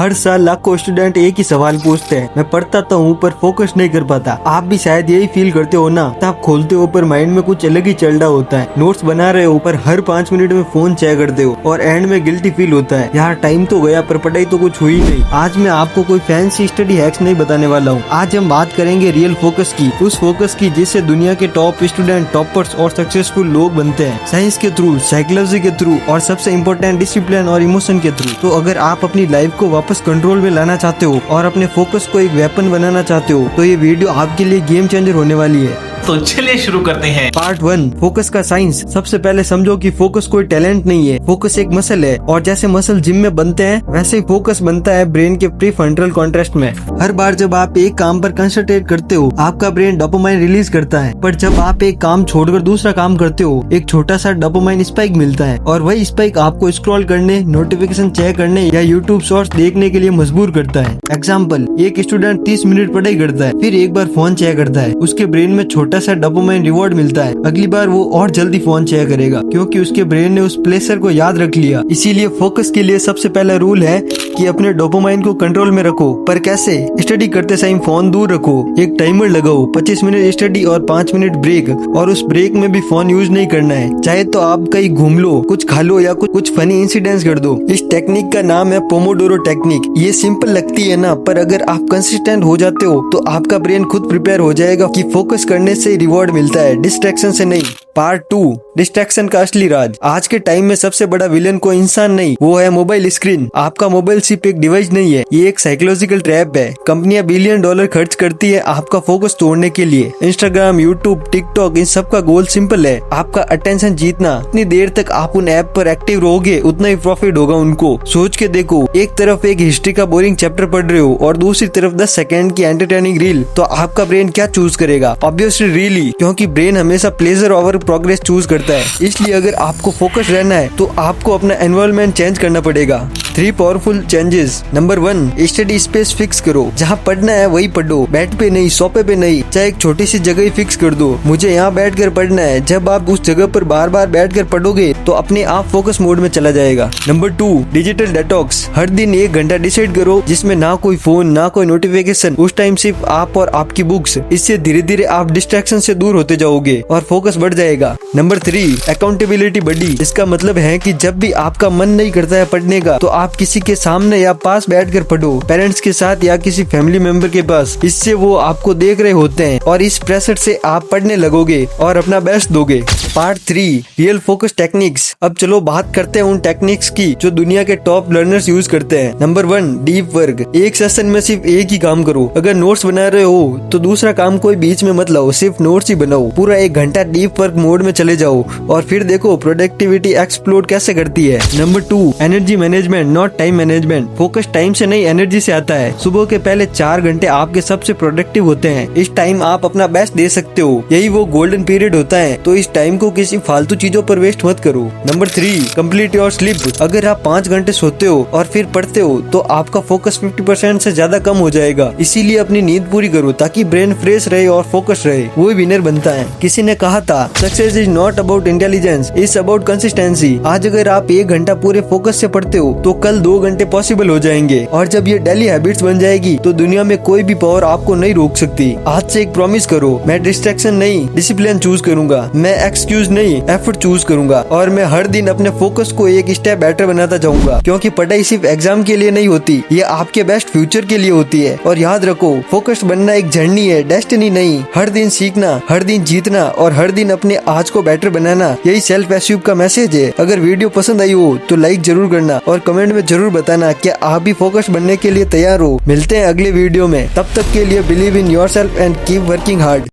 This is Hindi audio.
हर साल लाखों स्टूडेंट एक ही सवाल पूछते हैं, मैं पढ़ता तो हूँ पर फोकस नहीं कर पाता। आप भी शायद यही फील करते हो ना। तो आप खोलते हो पर माइंड में कुछ अलग ही चल रहा होता है। नोट्स बना रहे हो पर हर 5 मिनट में फोन चेक करते हो और एंड में गिल्टी फील होता है, यार टाइम तो गया पर पढ़ाई तो कुछ हुई नहीं। आज मैं आपको कोई फैंसी स्टडी हैक्स नहीं बताने वाला हूँ। आज हम बात करेंगे रियल फोकस की, उस फोकस की जिससे दुनिया के टॉप स्टूडेंट, टॉपर्स और सक्सेसफुल लोग बनते हैं। साइंस के थ्रू, साइकोलॉजी के थ्रू और सबसे इम्पोर्टेंट डिसिप्लिन और इमोशन के थ्रू। तो अगर आप अपनी लाइफ को वापस कंट्रोल में लाना चाहते हो और अपने फोकस को एक वेपन बनाना चाहते हो तो ये वीडियो आपके लिए गेम चेंजर होने वाली है। तो चलिए शुरू करते हैं। पार्ट 1, फोकस का साइंस। सबसे पहले समझो कि फोकस कोई टैलेंट नहीं है, फोकस एक मसल है और जैसे मसल जिम में बनते हैं वैसे ही फोकस बनता है ब्रेन के प्रीफ्रंटल कॉर्टेक्स में। हर बार जब आप एक काम पर कंसंट्रेट करते हो आपका ब्रेन डोपामाइन रिलीज करता है, पर जब आप एक काम छोड़कर दूसरा काम करते हो एक छोटा सा डोपामाइन स्पाइक मिलता है और वही स्पाइक आपको स्क्रॉल करने, नोटिफिकेशन चेक करने या यूट्यूब शॉर्ट्स देखने के लिए मजबूर करता है। एग्जाम्पल, एक स्टूडेंट 30 मिनट पढ़ाई करता है, फिर एक बार फोन चेक करता है, उसके ब्रेन में छोटा सा डोपामाइन रिवॉर्ड मिलता है। अगली बार वो और जल्दी फोन चेक करेगा क्योंकि उसके ब्रेन ने उस प्लेसर को याद रख लिया। इसीलिए फोकस के लिए सबसे पहला रूल है कि अपने डोपामाइन को कंट्रोल में रखो। पर कैसे? स्टडी करते टाइम फोन दूर रखो, एक टाइमर लगाओ, 25 मिनट स्टडी और 5 मिनट ब्रेक, और उस ब्रेक में भी फोन यूज नहीं करना है। चाहे तो आप कहीं घूम लो, कुछ खा लो या कुछ फनी इंसिडेंट्स कर दो। इस टेक्निक का नाम है पोमोडोरो टेक्निक। ये सिंपल लगती है ना, पर अगर आप कंसिस्टेंट हो जाते हो तो आपका ब्रेन खुद प्रिपेयर हो जाएगा कि फोकस करने से रिवॉर्ड मिलता है, डिस्ट्रैक्शन से नहीं। पार्ट 2, डिस्ट्रैक्शन का असली राज। आज के टाइम में सबसे बड़ा विलन कोई इंसान नहीं, वो है मोबाइल स्क्रीन। आपका मोबाइल सिर्फ एक डिवाइस नहीं है, ये एक साइकोलॉजिकल ट्रैप है। कंपनियां बिलियन डॉलर खर्च करती है आपका फोकस तोड़ने के लिए। इंस्टाग्राम, यूट्यूब, टिकटॉक, इन सब का गोल सिंपल है, आपका अटेंशन जीतना। जितनी देर तक आप उन ऐप पर एक्टिव रहोगे उतना ही प्रॉफिट होगा उनको। सोच के देखो, एक तरफ एक हिस्ट्री का बोरिंग चैप्टर पढ़ रहे हो और दूसरी तरफ 10 सेकंड की एंटरटेनिंग रील, तो आपका ब्रेन क्या चूज करेगा? ऑब्वियसली रील ही, क्योंकि ब्रेन हमेशा प्लेजर ओवर प्रोग्रेस चूज करता है। इसलिए अगर आपको फोकस रहना है तो आपको अपना एनवायरनमेंट चेंज करना पड़ेगा। 3 powerful changes. Number 1, study space fix करो। जहाँ पढ़ना है वही पढ़ो, बेड पे नहीं, सोफे पे नहीं, चाहे एक छोटी सी जगह ही फिक्स कर दो। मुझे यहाँ बैठ कर पढ़ना है। जब आप उस जगह पर बार बार बैठ कर पढ़ोगे तो अपने आप फोकस मोड में चला जाएगा। Number 2, digital detox. हर दिन 1 घंटा डिसाइड करो जिसमें ना कोई फोन, ना कोई नोटिफिकेशन, उस टाइम सिर्फ आप और आपकी बुक्स। इससे धीरे धीरे आप डिस्ट्रैक्शन से दूर होते जाओगे और फोकस बढ़ जाएगा। नंबर 3, अकाउंटेबिलिटी बडी। इसका मतलब है कि जब भी आपका मन नहीं करता है पढ़ने का तो आप किसी के सामने या पास बैठकर पढ़ो, पेरेंट्स के साथ या किसी फैमिली मेंबर के पास। इससे वो आपको देख रहे होते हैं और इस प्रेशर से आप पढ़ने लगोगे और अपना बेस्ट दोगे। Part 3, real focus techniques. अब चलो बात करते हैं उन टेक्निक्स की जो दुनिया के टॉप लर्नर्स यूज करते हैं। Number 1, deep work. एक सेशन में सिर्फ एक ही काम करो। अगर नोट्स बना रहे हो तो दूसरा काम कोई बीच में मत लाओ, सिर्फ नोट्स ही बनाओ। पूरा 1 घंटा डीप वर्क मोड में चले जाओ और फिर देखो प्रोडक्टिविटी एक्सप्लोड कैसे करती है। Number 2, energy management, not time management. Focus time से नहीं, एनर्जी से आता है। सुबह के पहले 4 घंटे आपके सबसे प्रोडक्टिव होते हैं। इस टाइम आप अपना बेस्ट दे सकते हो, यही वो गोल्डन पीरियड होता है। तो इस टाइम को किसी फालतू चीजों पर वेस्ट मत करो। Number 3, complete your sleep. अगर आप 5 घंटे सोते हो और फिर पढ़ते हो तो आपका फोकस 50% से ज्यादा कम हो जाएगा। इसीलिए अपनी नींद पूरी करो ताकि ब्रेन फ्रेश रहे और फोकस रहे, वही विनर बनता है। किसी ने कहा था, success is not about intelligence, it's about consistency. आज अगर आप 1 घंटा पूरे फोकस से पढ़ते हो तो कल 2 घंटे पॉसिबल हो जाएंगे और जब ये डेली हैबिट्स बन जाएगी तो दुनिया में कोई भी पावर आपको नहीं रोक सकती। आज से एक प्रॉमिस करो, मैं डिस्ट्रैक्शन नहीं, डिसिप्लिन चूज करूंगा। मैं एक्सक्यूज नहीं, एफर्ट चूज करूंगा और मैं हर दिन अपने फोकस को एक स्टेप बेटर बनाता जाऊंगा। क्योंकि पढ़ाई सिर्फ एग्जाम के लिए नहीं होती, ये आपके बेस्ट फ्यूचर के लिए होती है। और याद रखो, फोकस बनना एक जर्नी है, डेस्टिनी नहीं। हर दिन सीखना, हर दिन जीतना और हर दिन अपने आज को बेटर बनाना, यही सेल्फ एस्यूव का मैसेज है। अगर वीडियो पसंद आई हो तो लाइक जरूर करना और कमेंट में जरूर बताना क्या आप भी फोकस बनने के लिए तैयार हो। मिलते हैं अगले वीडियो में, तब तक के लिए believe in yourself and keep working hard.